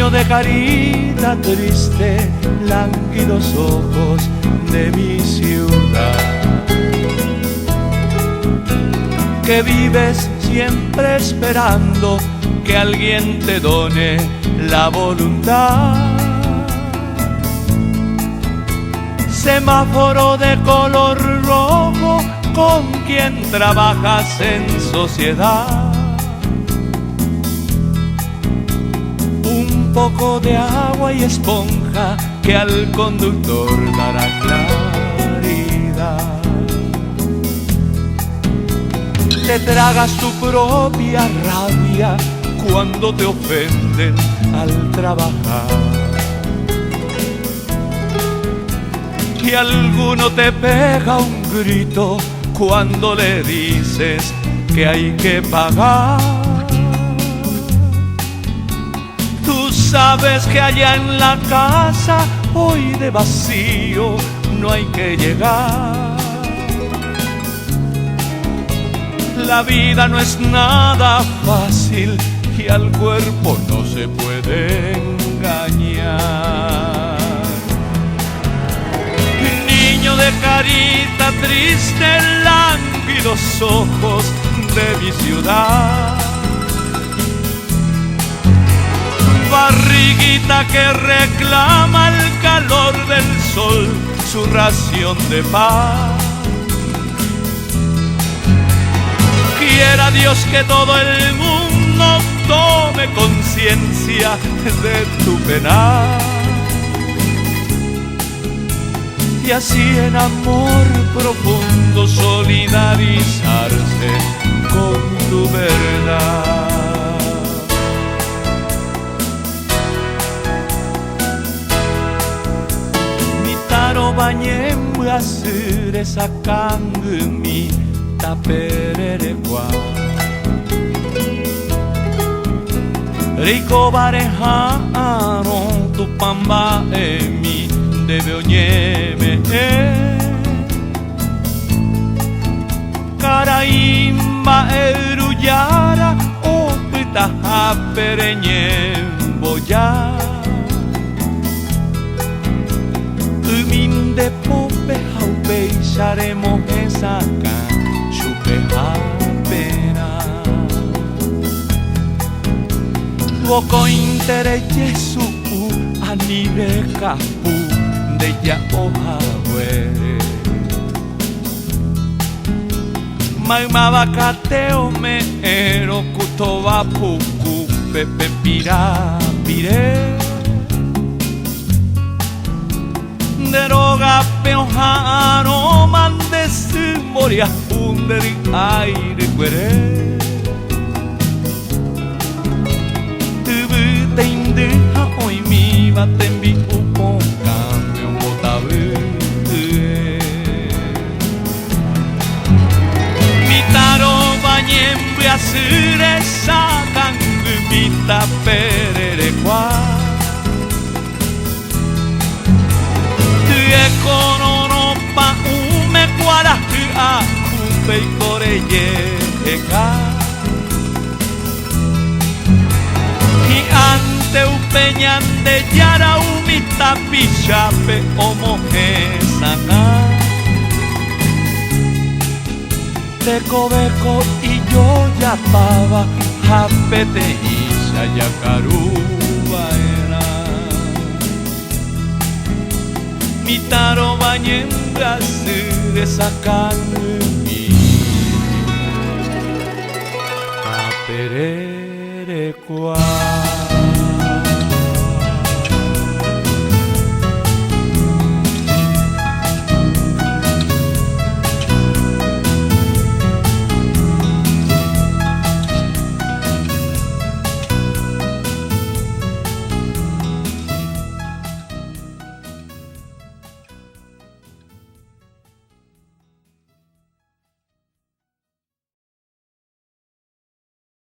Niño de carita triste, lánguidos ojos de mi ciudad, que vives siempre esperando que alguien te done la voluntad. Semáforo de color rojo, con quien trabajas en sociedad. Un poco de agua y esponja que al conductor dará claridad. Te tragas tu propia rabia cuando te ofenden al trabajar. Y alguno te pega un grito cuando le dices que hay que pagar. Tú sabes que allá en la casa, hoy de vacío, no hay que llegar. La vida no es nada fácil y al cuerpo no se puede engañar. Niño de carita triste, lánguidos ojos de mi ciudad, barriguita que reclama el calor del sol, su ración de paz. Quiera Dios que todo el mundo tome conciencia de tu penar, y así en amor profundo solidarizarse con tu verdad. Mitaro bañembu asure sakangumi tapererekwa, Riko barehano tu pamba emi debe oñeme Karaimba eruyara opita hapereñemboya, Uminde pope haupe isharemos esaka chupe hapera. Woko intere yesu anire kapu de ya oja huere. Maimaba kateo me ero kutoba puku pepe pirapire. Deroga peoja aroma de simboria underi aire cuere. Te indica hoy mi batembi upon cambio botabe. Mitaro bañembe asure sacan mita pererekwa. Te kono pa ume kwara a kumbe koreye eka. Ante upeñan de yara umita pichape homogesana. Te cobeco y yo ya pava japete isha yacaruba era. Mitaro bañenga de sacan mi apererekwa.